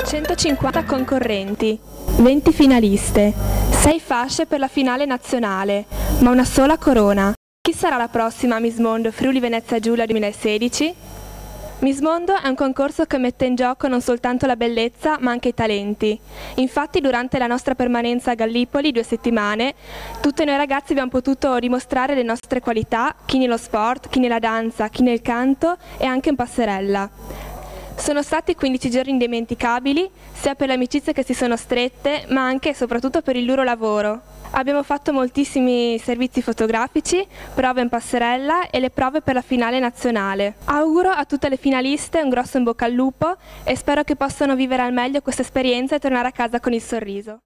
150 concorrenti, 20 finaliste, 6 fasce per la finale nazionale, ma una sola corona. Chi sarà la prossima Miss Mondo Friuli Venezia Giulia 2016? Miss Mondo è un concorso che mette in gioco non soltanto la bellezza, ma anche i talenti. Infatti, durante la nostra permanenza a Gallipoli, 2 settimane, tutte noi ragazzi abbiamo potuto dimostrare le nostre qualità, chi nello sport, chi nella danza, chi nel canto e anche in passerella. Sono stati 15 giorni indimenticabili, sia per le amicizie che si sono strette, ma anche e soprattutto per il duro lavoro. Abbiamo fatto moltissimi servizi fotografici, prove in passerella e le prove per la finale nazionale. Auguro a tutte le finaliste un grosso in bocca al lupo e spero che possano vivere al meglio questa esperienza e tornare a casa con il sorriso.